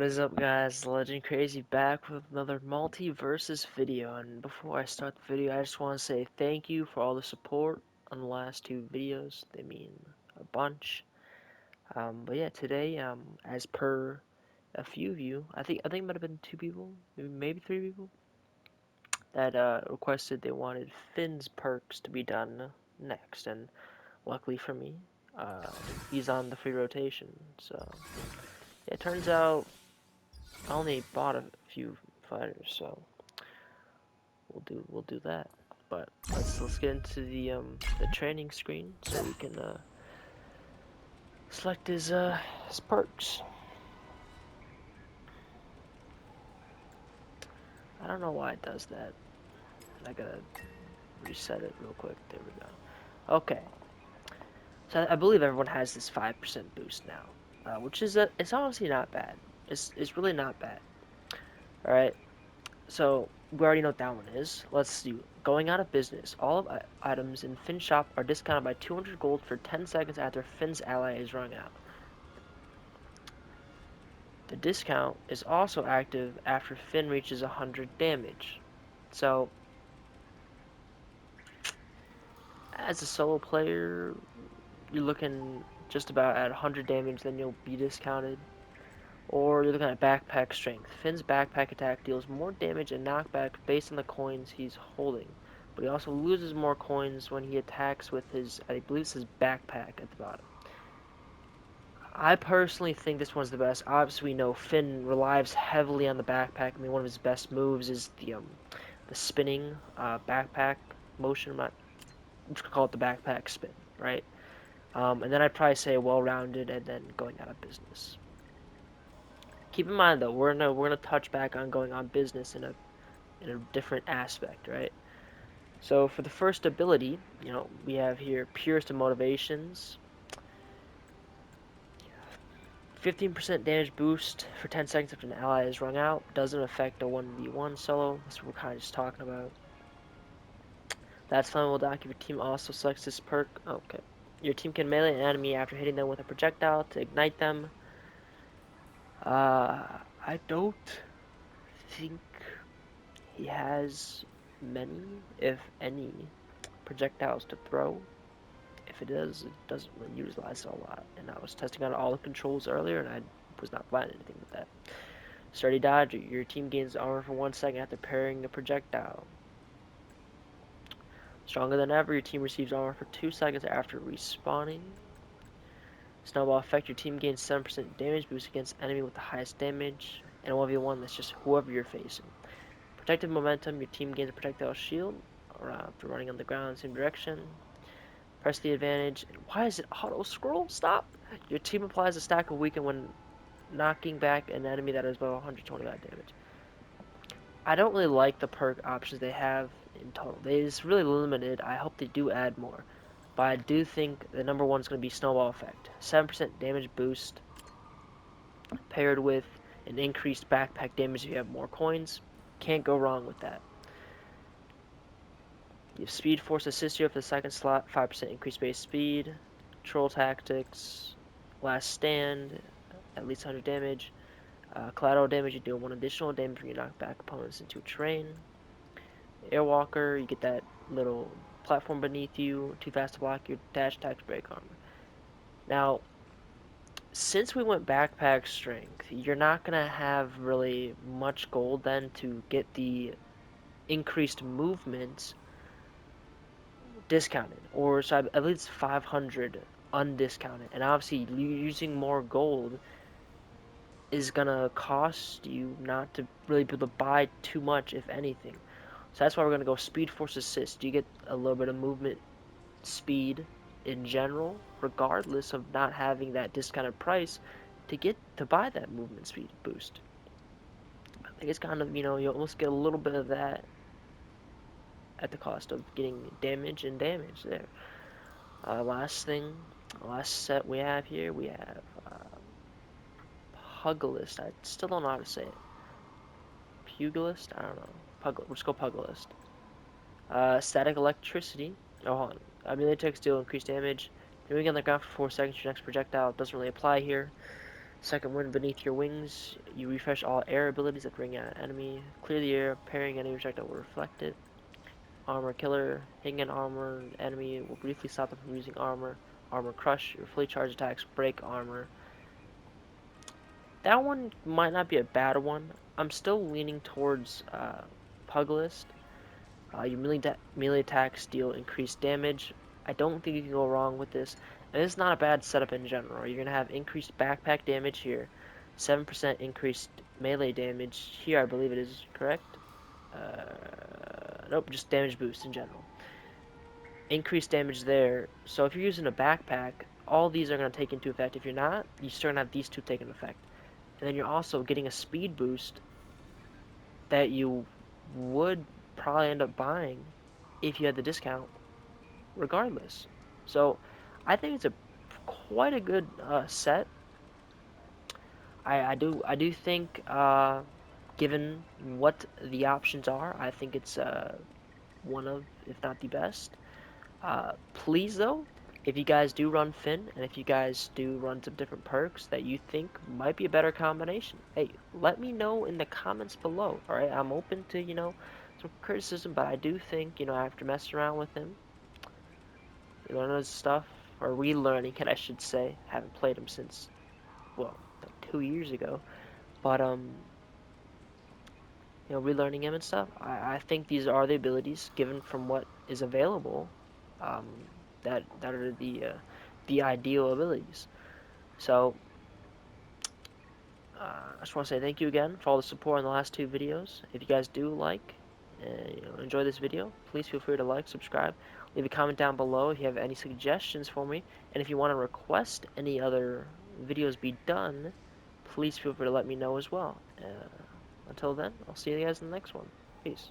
is up, guys? Legend Crazy back with another MultiVersus video. And before I start the video, I just want to say thank you for all the support on the last two videos. They mean a bunch. But yeah, today, as per a few of you, I think it might have been two people, maybe three people, that requested they wanted Finn's perks to be done next. And luckily for me, uh, he's on the free rotation. So yeah, it turns out I only bought a few fighters, so we'll do that. But let's get into the training screen so we can select his perks. I don't know why it does that. I gotta reset it real quick. There we go. Okay, so I believe everyone has this 5% boost now, which is it's honestly not bad. It's really not bad. All right. So we already know what that one is. Let's do going out of business. All of items in Finn's shop are discounted by 200 gold for 10 seconds after Finn's ally is rung out. The discount is also active after Finn reaches 100 damage. So, as a solo player, you're looking just about at 100 damage, then you'll be discounted. Or you're looking at backpack strength. Finn's backpack attack deals more damage and knockback based on the coins he's holding, but he also loses more coins when he attacks with his, I believe it's his backpack at the bottom. I personally think this one's the best. Obviously, we know Finn relies heavily on the backpack. I mean, one of his best moves is the spinning backpack motion. I'm just gonna call it the backpack spin, right? And then I'd probably say well-rounded, and then going out of business. Keep in mind though, we're gonna touch back on going on business in a different aspect, right? So for the first ability, we have here purest of motivations, 15% damage boost for 10 seconds after an ally is rung out. Doesn't affect a 1v1 solo. That's what we're kind of just talking about. That's flammable dock if your team also selects this perk. Okay. Your team can melee an enemy after hitting them with a projectile to ignite them. I don't think he has many, if any, projectiles to throw. If it does, it doesn't really utilize it a lot. And I was testing out all the controls earlier, and I was not finding anything with that. Sturdy dodge. Your team gains armor for 1 second after parrying a projectile. Stronger than ever, your team receives armor for 2 seconds after respawning. Snowball effect. Your team gains 7% damage boost against enemy with the highest damage. And 1v1, that's just whoever you're facing. Protective momentum. Your team gains a projectile shield after running on the ground in the same direction. Press the advantage. And why is it auto scroll? Stop! Your team applies a stack of weaken when knocking back an enemy that is below 125 damage. I don't really like the perk options they have in total. It's really limited. I hope they do add more. But I do think the number one is going to be Snowball Effect. 7% damage boost paired with an increased backpack damage if you have more coins. Can't go wrong with that. You have Speed Force Assist you for the second slot, 5% increased base speed. Troll Tactics, Last Stand, at least 100 damage. Collateral damage, you deal 1 additional damage when you knock back opponents into a terrain. Airwalker, you get that little platform beneath you, too fast to block your dash attacks, break armor. Now, since we went backpack strength, you're not going to have really much gold then to get the increased movement discounted, or so I believe it's 500 undiscounted, and obviously using more gold is gonna cost you not to really be able to buy too much, if anything. So that's why we're gonna go Speed Force Assist. You get a little bit of movement speed in general, regardless of not having that discounted price to buy that movement speed boost. I think it's kind of, you almost get a little bit of that at the cost of getting damage and damage there. Last set we have here, we have Pugilist. I still don't know how to say it. Pugilist? I don't know. Let's go Pugilist. Static Electricity. Oh, hold on. Melee attacks deal increased damage. Moving on the ground for 4 seconds, your next projectile doesn't really apply here. Second wind beneath your wings. You refresh all air abilities that ring at an enemy. Clear the air, parrying any projectile will reflect it. Armor killer. Hitting an armor enemy will briefly stop them from using armor. Armor crush. Your fully charged attacks break armor. That one might not be a bad one. I'm still leaning towards Pug List. Your melee attacks deal increased damage. I don't think you can go wrong with this. And it's not a bad setup in general. You're going to have increased backpack damage here. 7% increased melee damage. Here, I believe it is correct. Nope, just damage boost in general. Increased damage there. So if you're using a backpack, all these are going to take into effect. If you're not, you're still going to have these two take into effect. And then you're also getting a speed boost that you would probably end up buying if you had the discount regardless. So I think it's a quite a good set. I do think given what the options are, I think it's one of, if not the best. Please though, if you guys do run Finn and if you guys do run some different perks that you think might be a better combination, hey, let me know in the comments below. All right, I'm open to some criticism, but I do think after messing around with him, you learn his stuff, or relearning it, I should say. Haven't played him since, well, like 2 years ago. But relearning him and stuff. I think these are the abilities given from what is available. Um, that are the ideal abilities. So I just want to say thank you again for all the support in the last two videos. If you guys do like, enjoy this video, please feel free to like, subscribe, leave a comment down below if you have any suggestions for me, and if you want to request any other videos be done, please feel free to let me know as well. Until then, I'll see you guys in the next one. Peace.